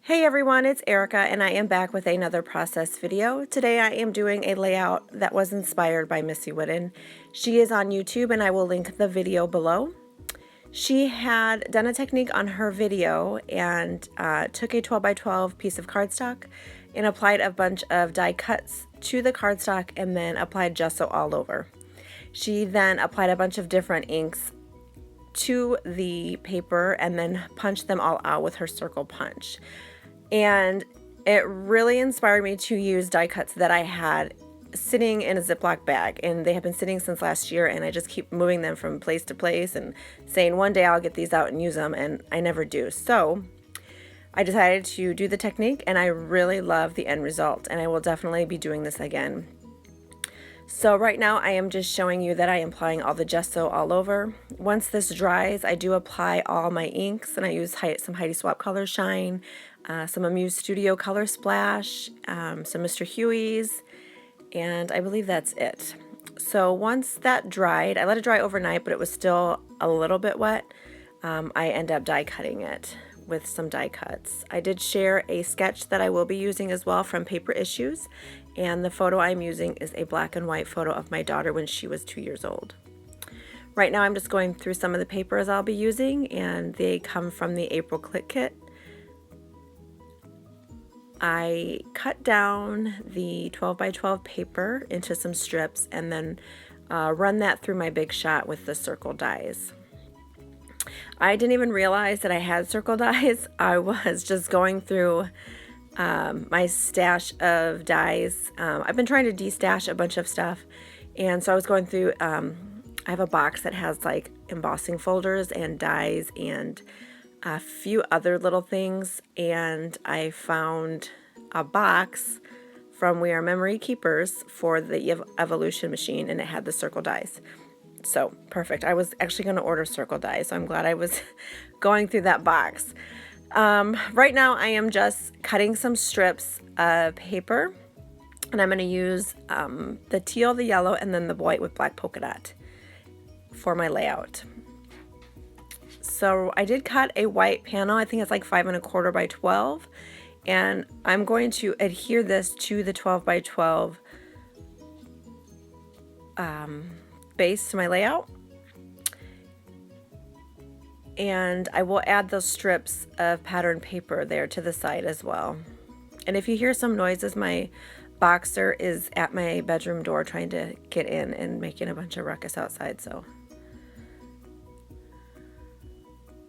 Hey everyone, it's Erica and I am back with another process video. Today I am doing a layout that was inspired by Missy Whidden. She is on YouTube and I will link the video below. She had done a technique on her video and took a 12 by 12 piece of cardstock and applied a bunch of die cuts to the cardstock and then applied gesso all over. She then applied a bunch of different inks to the paper and then punched them all out with her circle punch. And it really inspired me to use die cuts that I had sitting in a Ziploc bag, and they have been sitting since last year, and I just keep moving them from place to place and saying one day I'll get these out and use them, and I never do. So I decided to do the technique, and I really love the end result, and I will definitely be doing this again. So right now I am just showing you that I am applying all the gesso all over. Once this dries, I do apply all my inks, and I use some Heidi Swap Color Shine, some Amuse Studio Color Splash, some Mr. Huey's, and I believe that's it. So once that dried, I let it dry overnight, but it was still a little bit wet. I end up die cutting it with some die cuts. I did share a sketch that I will be using as well from Paper Issues, and the photo I'm using is a black and white photo of my daughter when she was 2 years old. Right now I'm just going through some of the papers I'll be using, and they come from the April Click Kit. I cut down the 12 by 12 paper into some strips and then run that through my Big Shot with the circle dies. I didn't even realize that I had circle dies. I was just going through my stash of dies. I've been trying to de-stash a bunch of stuff, and so I was going through, I have a box that has like embossing folders and dies and a few other little things, and I found a box from We Are Memory Keepers for the Evolution machine, and it had the circle dies. So perfect. I was actually going to order circle dies, so I'm glad I was going through that box. Right now I am just cutting some strips of paper, and I'm going to use the teal, the yellow, and then the white with black polka dot for my layout. So I did cut a white panel. I think it's like 5 1/4 by 12, and I'm going to adhere this to the 12 by 12 base to my layout, and I will add those strips of pattern paper there to the side as well. And if you hear some noises, my boxer is at my bedroom door trying to get in and making a bunch of ruckus outside, so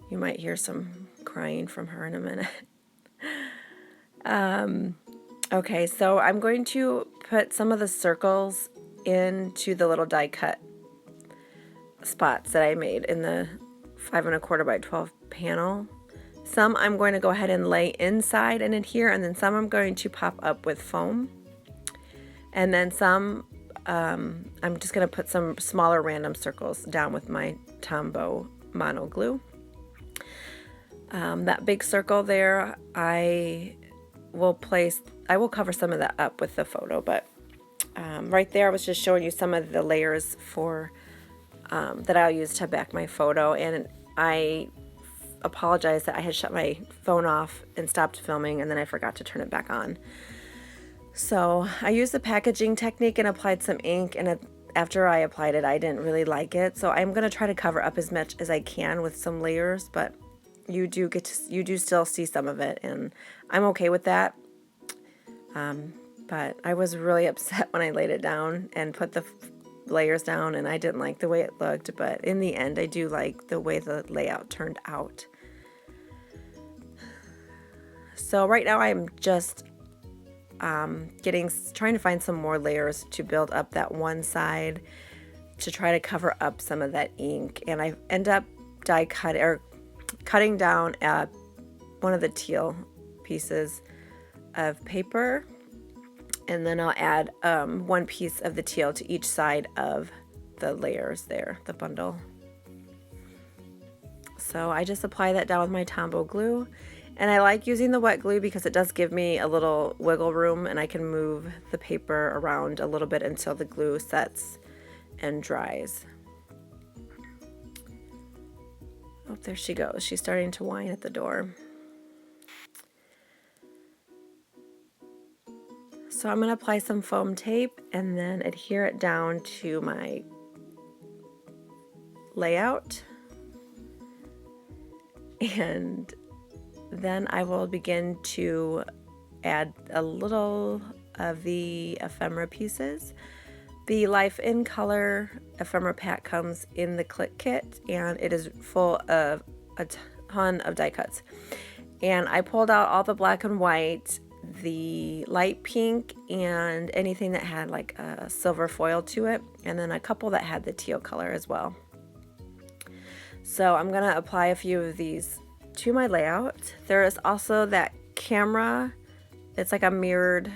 you might hear some crying from her in a minute. Okay, so I'm going to put some of the circles into the little die cut spots that I made in the 5 1/4 by 12 panel. Some I'm going to go ahead and lay inside and adhere, and then some I'm going to pop up with foam. And then some, I'm just going to put some smaller random circles down with my Tombow mono glue. That big circle there, I will cover some of that up with the photo, but right there I was just showing you some of the layers for that I'll use to back my photo, and I apologize that I had shut my phone off and stopped filming, and then I forgot to turn it back on. So I used the packaging technique and applied some ink, and after I applied it I didn't really like it, so I'm going to try to cover up as much as I can with some layers, but you do still see some of it, and I'm okay with that. But I was really upset when I laid it down and put the layers down, and I didn't like the way it looked, but in the end I do like the way the layout turned out. So right now I'm just trying to find some more layers to build up that one side to try to cover up some of that ink, and I end up cutting down one of the teal pieces of paper, and then I'll add one piece of the teal to each side of the layers there, the bundle. So I just apply that down with my Tombow glue, and I like using the wet glue because it does give me a little wiggle room, and I can move the paper around a little bit until the glue sets and dries. Oh, there she goes. She's starting to whine at the door. So I'm going to apply some foam tape and then adhere it down to my layout. And then I will begin to add a little of the ephemera pieces. The Life in Color ephemera pack comes in the click kit, and it is full of a ton of die cuts. And I pulled out all the black and white, the light pink, and anything that had like a silver foil to it, and then a couple that had the teal color as well. So I'm going to apply a few of these to my layout. There is also that camera. It's like a mirrored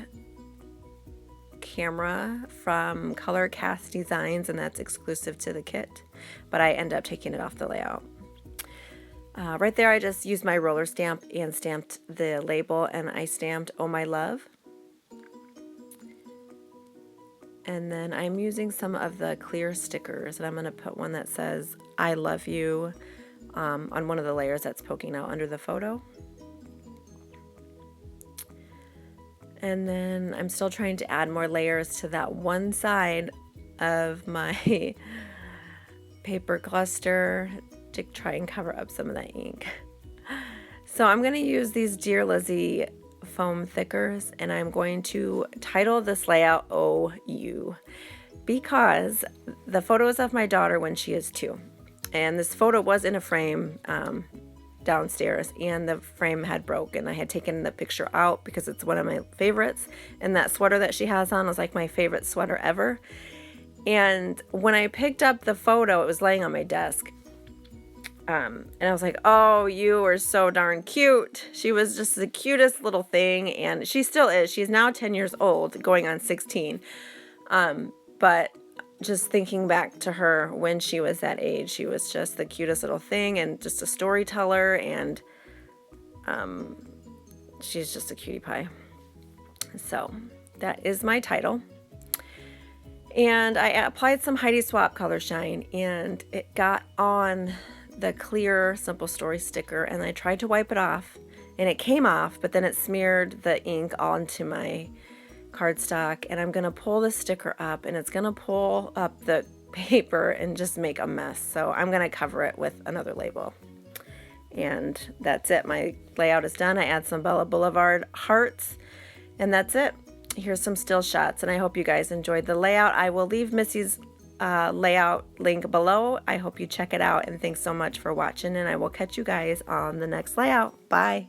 camera from Color Cast Designs, and that's exclusive to the kit, but I end up taking it off the layout. Right there I just used my roller stamp and stamped the label, and I stamped "Oh My Love." And then I'm using some of the clear stickers, and I'm going to put one that says "I love you" on one of the layers that's poking out under the photo. And then I'm still trying to add more layers to that one side of my paper cluster to try and cover up some of that ink. So I'm going to use these Dear Lizzie foam thickers, and I'm going to title this layout "Oh You," because the photo is of my daughter when she is 2. And this photo was in a frame downstairs, and the frame had broken. I had taken the picture out because it's one of my favorites, and that sweater that she has on was like my favorite sweater ever. And when I picked up the photo, it was laying on my desk, and I was like, "Oh, you are so darn cute." She was just the cutest little thing, and she still is. She's now 10 years old, going on 16. But just thinking back to her when she was that age, she was just the cutest little thing and just a storyteller, and she's just a cutie pie. So that is my title. And I applied some Heidi Swap Color Shine, and it got on the clear Simple Story sticker, and I tried to wipe it off, and it came off, but then it smeared the ink onto my cardstock, and I'm gonna pull the sticker up, and it's gonna pull up the paper and just make a mess. So I'm gonna cover it with another label, and that's it. My layout is done. I add some Bella Boulevard hearts, and that's it. Here's some still shots, and I hope you guys enjoyed the layout. I will leave Missy's layout link below. I hope you check it out, and thanks so much for watching, and I will catch you guys on the next layout. Bye.